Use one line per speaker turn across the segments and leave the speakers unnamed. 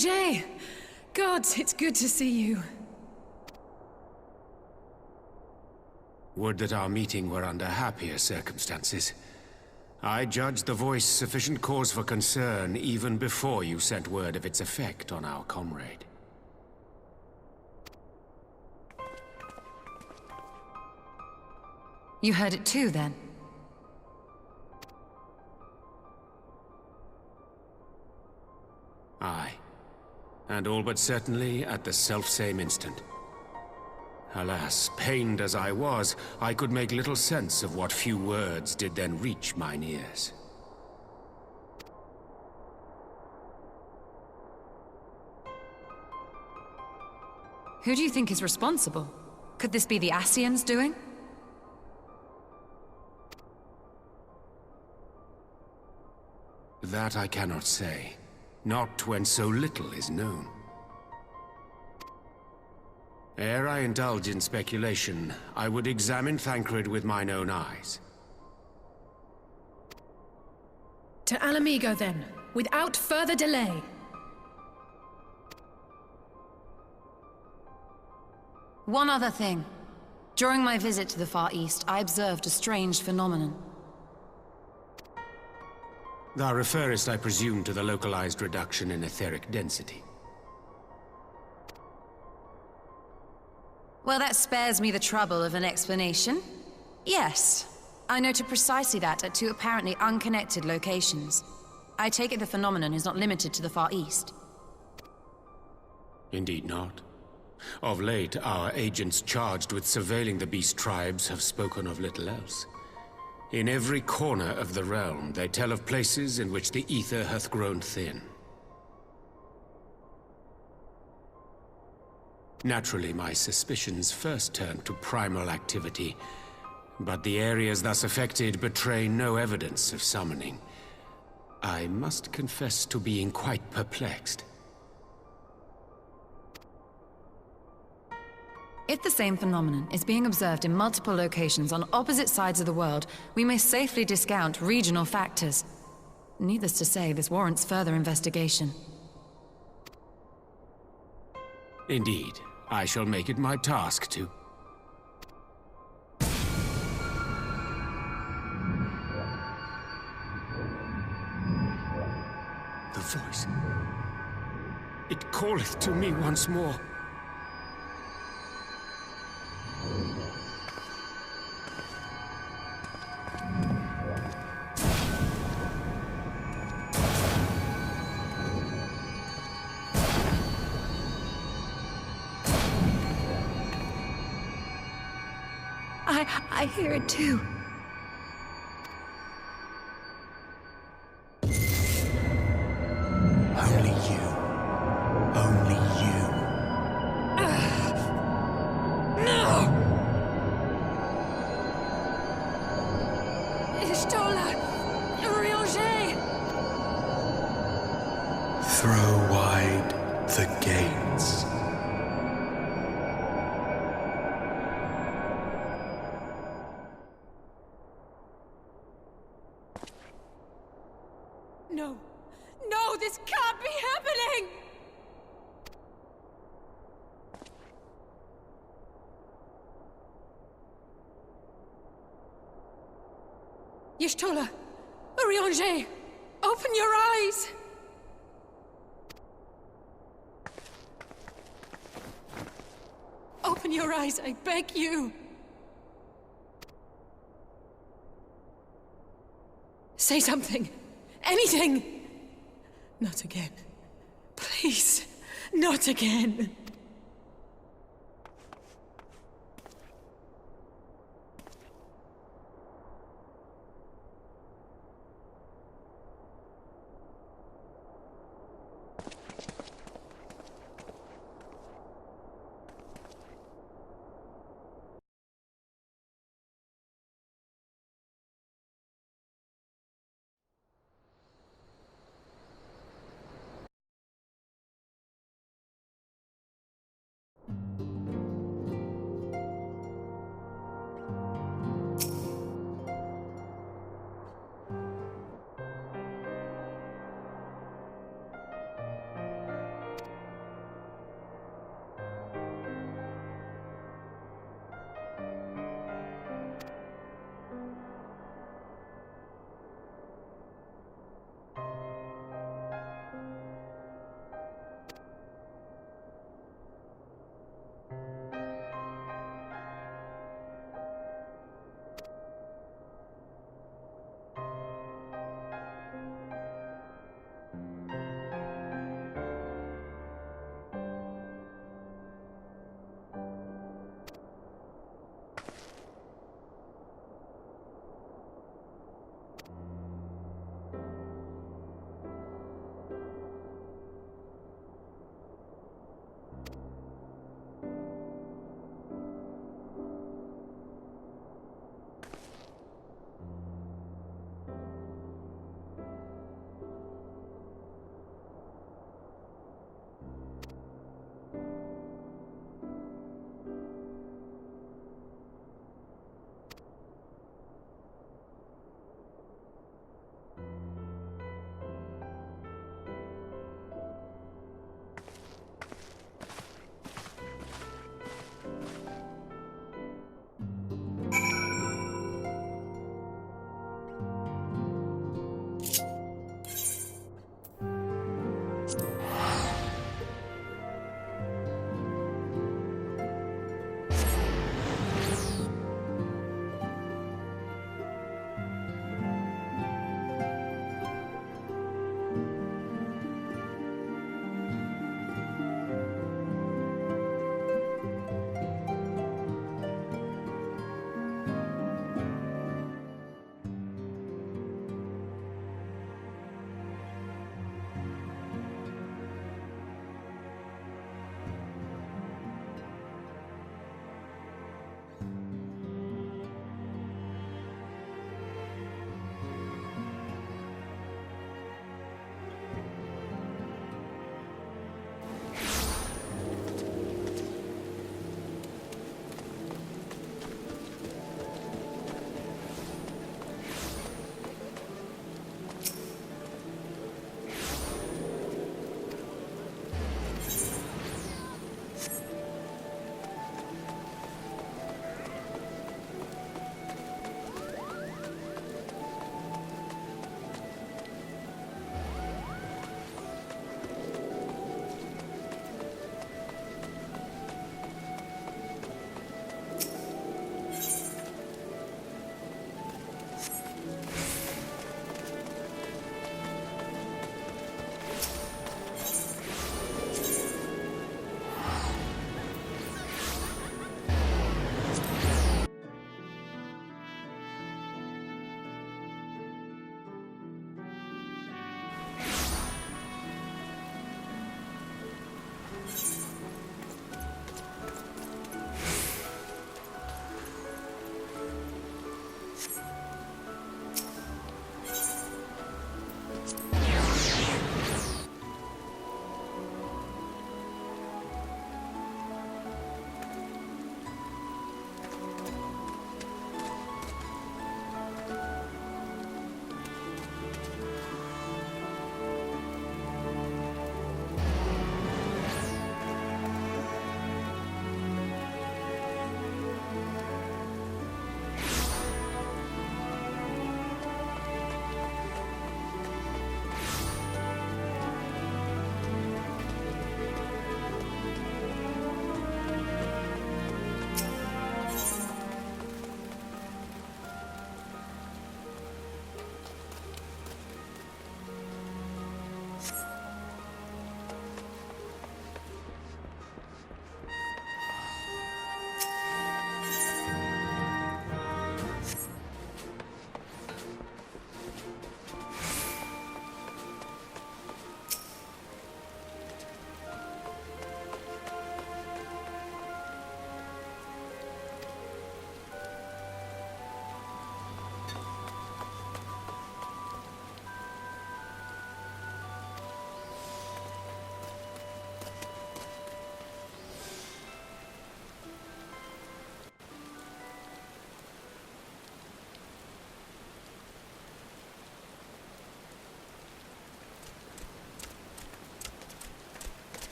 Orianger! Gods, it's good to see you.
Would that our meeting were under happier circumstances. I judged the voice sufficient cause for concern even before you sent word of its effect on our comrade.
You heard it too, then?
Aye. And all but certainly at the selfsame instant. Alas, pained as I was, I could make little sense of what few words did then reach mine ears.
Who do you think is responsible? Could this be the Ascians doing?
That I cannot say. Not when so little is known. Ere I indulge in speculation, I would examine Thancred with mine own eyes.
To Alamigo, then, without further delay.
One other thing. During my visit to the Far East, I observed a strange phenomenon.
Thou referrest, I presume, to the localized reduction in etheric density.
Well, that spares me the trouble of an explanation. Yes, I noted precisely that at two apparently unconnected locations. I take it the phenomenon is not limited to the Far East.
Indeed not. Of late, our agents charged with surveilling the beast tribes have spoken of little else. In every corner of the realm, they tell of places in which the ether hath grown thin. Naturally, my suspicions first turned to primal activity, but the areas thus affected betray no evidence of summoning. I must confess to being quite perplexed.
If the same phenomenon is being observed in multiple locations on opposite sides of the world, we may safely discount regional factors. Needless to say, this warrants further investigation.
Indeed, I shall make it my task to... The voice. It calleth to me once more.
I hear it too.
Only you. Only you.
No! Ishtola! Orianger!
Throw wide the gates.
No! No, this can't be happening! Y'shtola! Orianger! Open your eyes! Open your eyes, I beg you! Say something! Anything! Not again. Please, not again.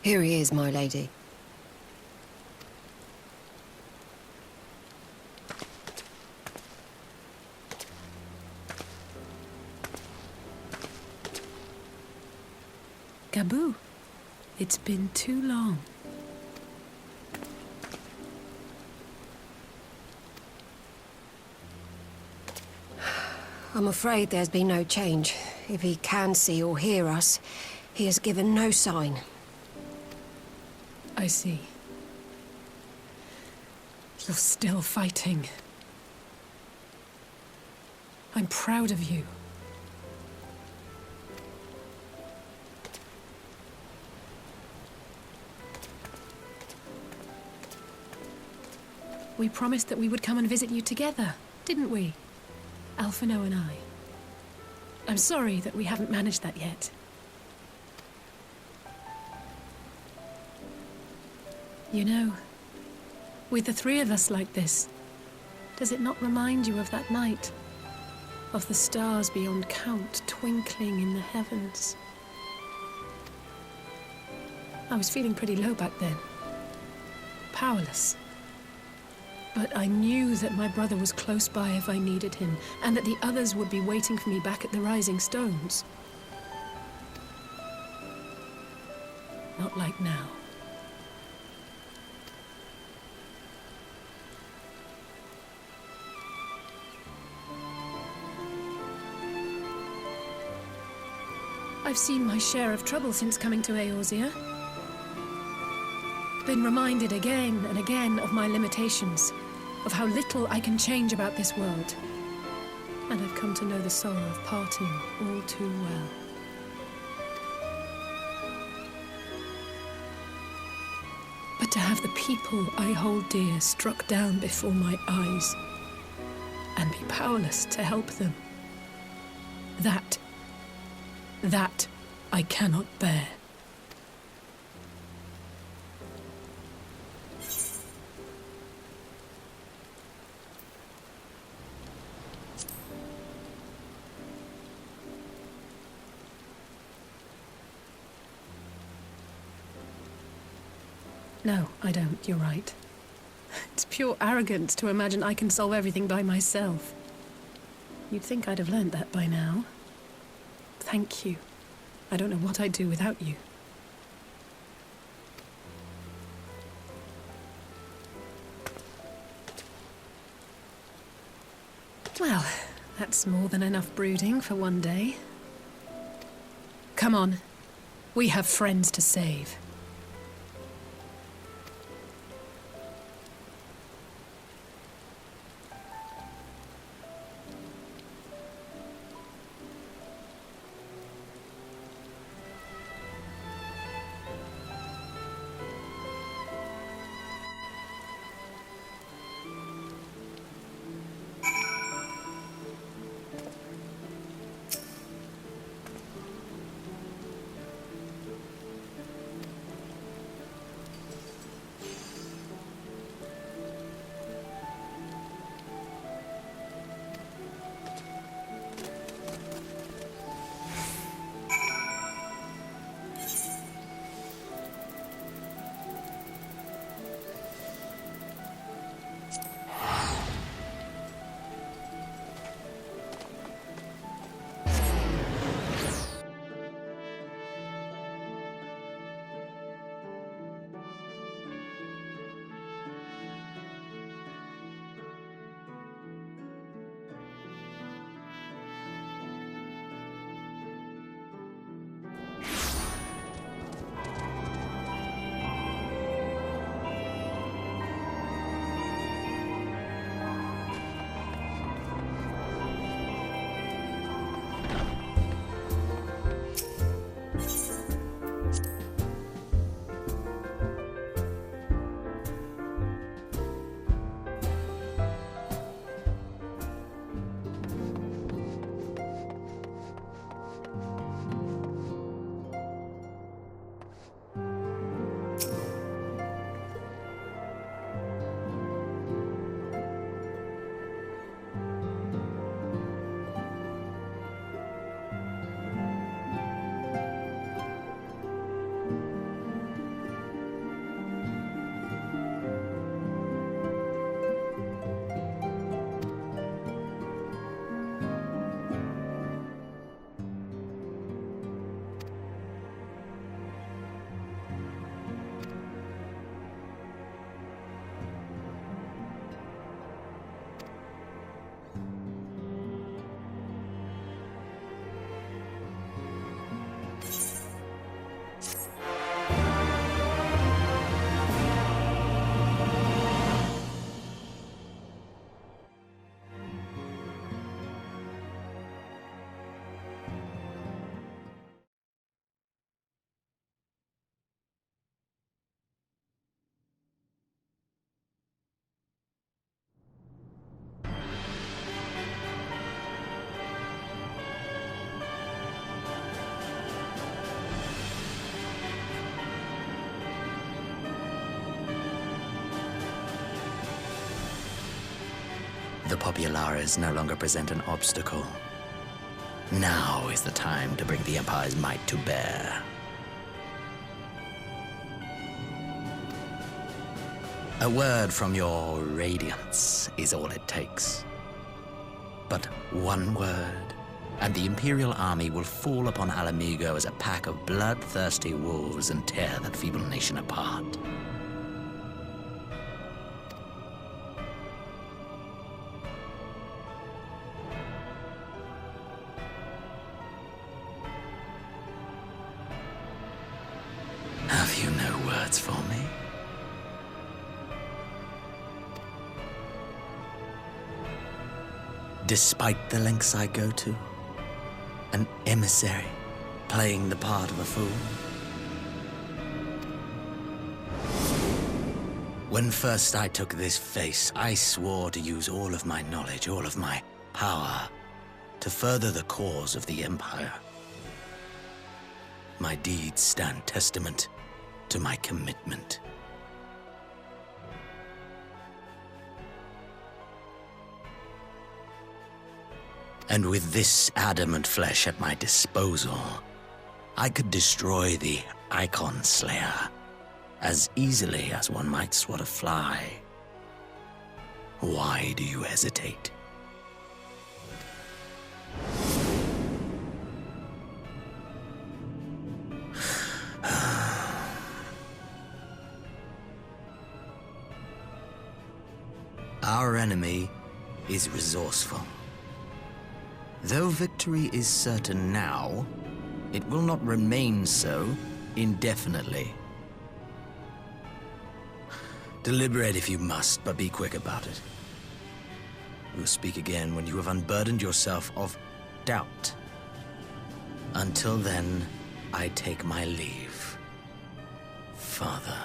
Here he is, my lady.
Gabu, it's been too long.
I'm afraid there's been no change. If he can see or hear us, he has given no sign.
I see. You're still fighting. I'm proud of you. We promised that we would come and visit you together, didn't we? Alphino and I. I'm sorry that we haven't managed that yet. You know, with the three of us like this, does it not remind you of that night? Of the stars beyond count twinkling in the heavens? I was feeling pretty low back then. Powerless. But I knew that my brother was close by if I needed him, and that the others would be waiting for me back at the Rising Stones. Not like now. I've seen my share of trouble since coming to Eorzea. Been reminded again and again of my limitations, of how little I can change about this world. And I've come to know the sorrow of parting all too well. But to have the people I hold dear struck down before my eyes, and be powerless to help them, that I cannot bear. No, I don't. You're right. It's pure arrogance to imagine I can solve everything by myself. You'd think I'd have learned that by now. Thank you. I don't know what I'd do without you. Well, that's more than enough brooding for one day. Come on. We have friends to save.
The Populares no longer present an obstacle. Now is the time to bring the Empire's might to bear. A word from your Radiance is all it takes. But one word, and the Imperial army will fall upon Alamigo as a pack of bloodthirsty wolves and tear that feeble nation apart. Have you no words for me? Despite the lengths I go to, an emissary playing the part of a fool. When first I took this face, I swore to use all of my knowledge, all of my power, to further the cause of the Empire. My deeds stand testament to my commitment. And with this adamant flesh at my disposal, I could destroy the Icon Slayer as easily as one might swat a fly. Why do you hesitate? Our enemy is resourceful. Though victory is certain now, it will not remain so indefinitely. Deliberate if you must, but be quick about it. We'll speak again when you have unburdened yourself of doubt. Until then, I take my leave, Father.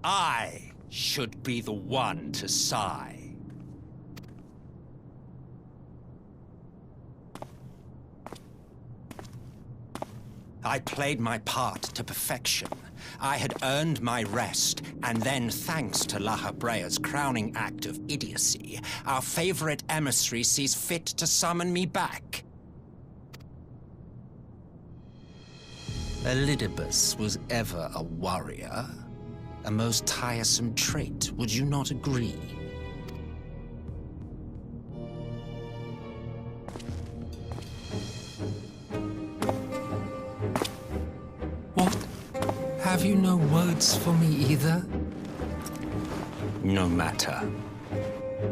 I should be the one to sigh. I played my part to perfection. I had earned my rest, and then, thanks to La Habrea's crowning act of idiocy, our favorite emissary sees fit to summon me back. Elidibus was ever a warrior. A most tiresome trait, would you not agree? What? Have you no words for me either? No matter.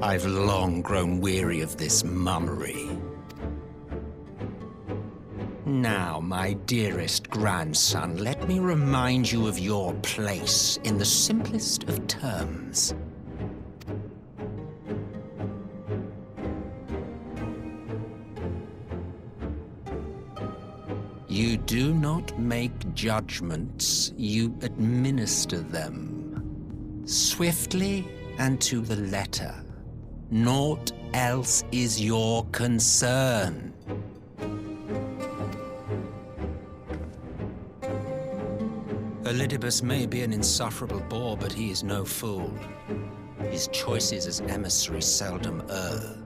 I've long grown weary of this mummery. Now, my dearest grandson, let me remind you of your place in the simplest of terms. You do not make judgments, you administer them. Swiftly and to the letter. Naught else is your concern. Elidibus may be an insufferable bore, but he is no fool. His choices as emissary seldom err.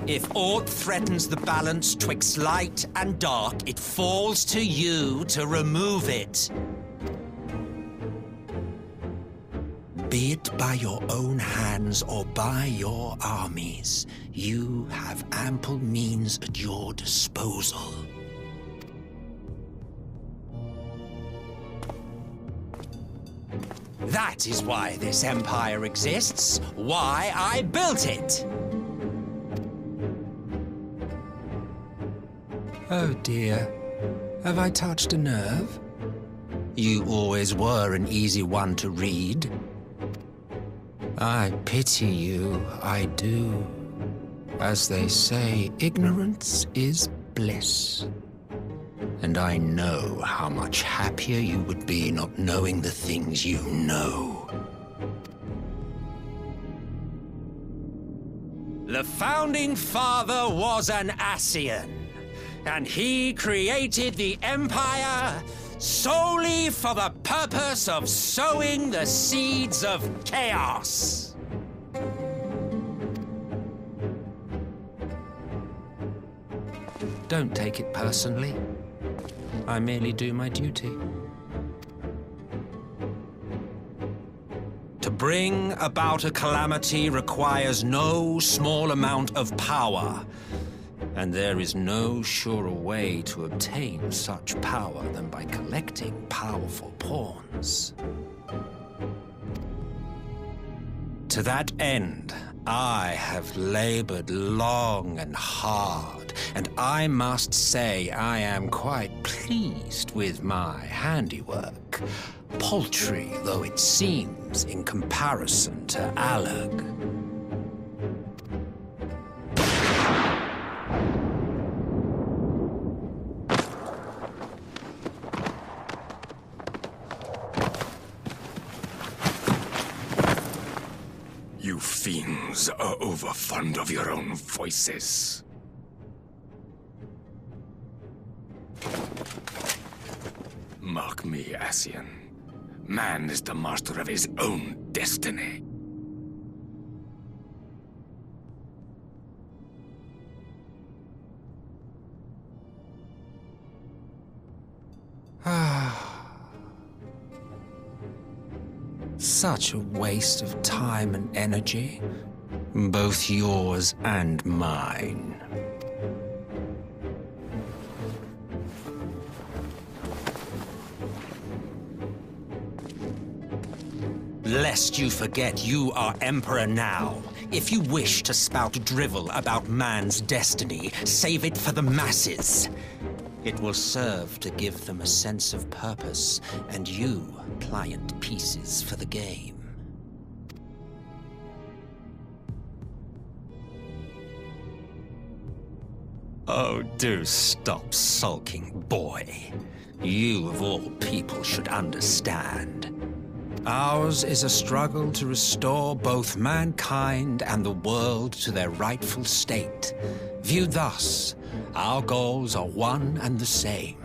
If aught threatens the balance twixt light and dark, it falls to you to remove it. Be it by your own hands or by your armies, you have ample means at your disposal. That is why this empire exists, why I built it. Oh dear, have I touched a nerve? You always were an easy one to read. I pity you, I do. As they say, ignorance is bliss. And I know how much happier you would be not knowing the things you know. The Founding Father was an Ascian, and he created the Empire solely for the purpose of sowing the seeds of chaos. Don't take it personally. I merely do my duty. To bring about a calamity requires no small amount of power, and there is no surer way to obtain such power than by collecting powerful pawns. To that end, I have labored long and hard, and I must say I am quite pleased with my handiwork, paltry though it seems in comparison to Alag.
You fiends are overfond of your own voices. Mark me, Ascian. Man is the master of his own destiny.
Such a waste of time and energy, both yours and mine. Lest you forget you are Emperor now. If you wish to spout drivel about man's destiny, save it for the masses. It will serve to give them a sense of purpose, and you pliant pieces for the game. Oh, do stop sulking, boy. You, of all people, should understand. Ours is a struggle to restore both mankind and the world to their rightful state. Viewed thus, our goals are one and the same.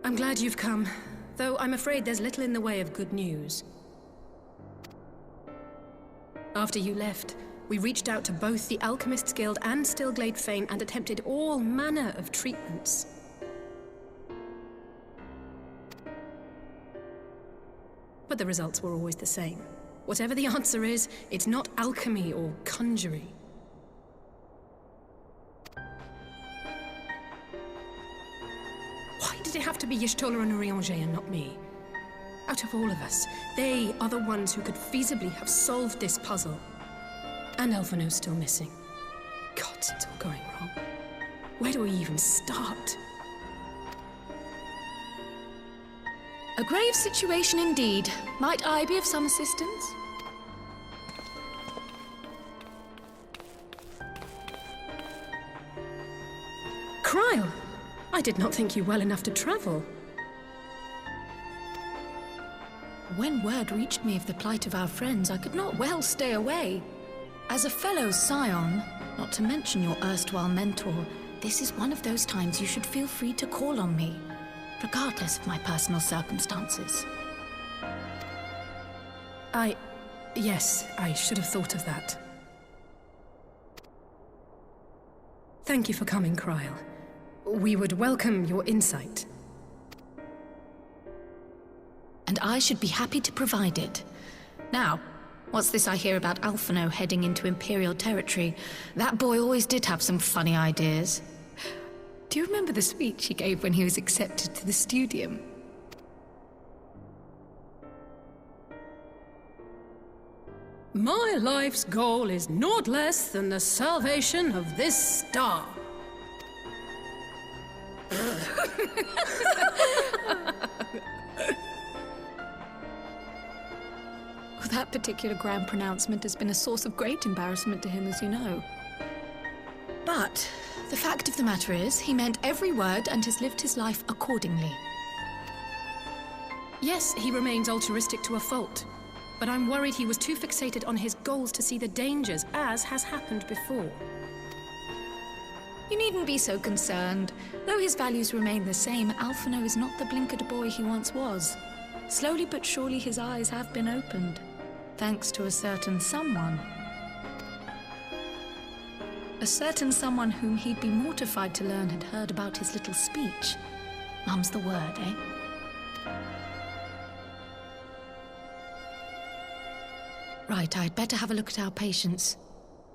I'm glad you've come, though I'm afraid there's little in the way of good news. After you left, we reached out to both the Alchemists Guild and Stillglade Fane and attempted all manner of treatments. But the results were always the same. Whatever the answer is, it's not alchemy or conjuring. Why did it have to be Y'shtola and Urianger and not me? Out of all of us, they are the ones who could feasibly have solved this puzzle. And Alphino's still missing. God, it's all going wrong. Where do we even start?
A grave situation indeed. Might I be of some assistance?
Cryle! I did not think you well enough to travel.
When word reached me of the plight of our friends, I could not well stay away. As a fellow scion, not to mention your erstwhile mentor, this is one of those times you should feel free to call on me, regardless of my personal circumstances.
Yes, I should have thought of that. Thank you for coming, Cryle. We would welcome your insight.
And I should be happy to provide it. Now, what's this I hear about Alphino heading into Imperial territory? That boy always did have some funny ideas. Do you remember the speech he gave when he was accepted to the Studium?
My life's goal is naught less than the salvation of this star.
That particular grand pronouncement has been a source of great embarrassment to him, as you know. But the fact of the matter is, he meant every word and has lived his life accordingly.
Yes, he remains altruistic to a fault, but I'm worried he was too fixated on his goals to see the dangers, as has happened before.
You needn't be so concerned. Though his values remain the same, Alphino is not the blinkered boy he once was. Slowly but surely his eyes have been opened, thanks to a certain someone. A certain someone whom he'd be mortified to learn had heard about his little speech. Mum's the word, eh? Right, I'd better have a look at our patients.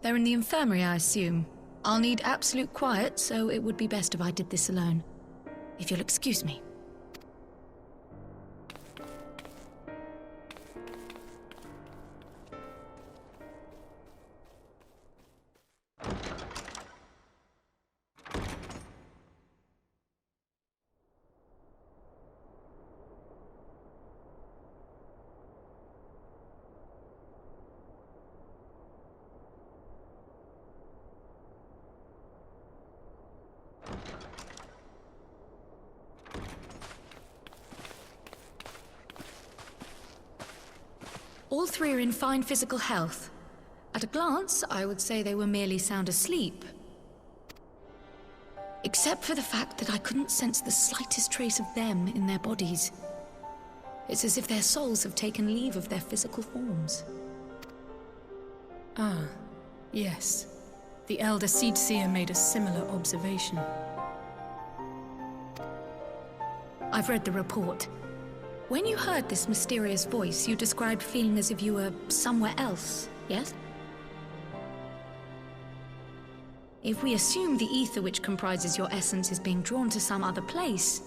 They're in the infirmary, I assume. I'll need absolute quiet, so it would be best if I did this alone. If you'll excuse me. All three are in fine physical health. At a glance, I would say they were merely sound asleep. Except for the fact that I couldn't sense the slightest trace of them in their bodies. It's as if their souls have taken leave of their physical forms.
Ah, yes. The Elder Seedseer made a similar observation.
I've read the report. When you heard this mysterious voice, you described feeling as if you were somewhere else, yes? If we assume the ether which comprises your essence is being drawn to some other place,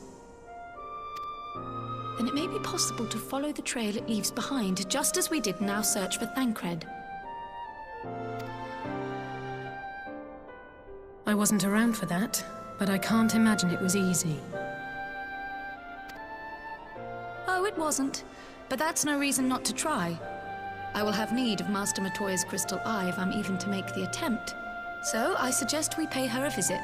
then it may be possible to follow the trail it leaves behind, just as we did in our search for Thancred.
I wasn't around for that, but I can't imagine it was easy.
Oh, it wasn't. But that's no reason not to try. I will have need of Master Matoya's crystal eye if I'm even to make the attempt. So I suggest we pay her a visit.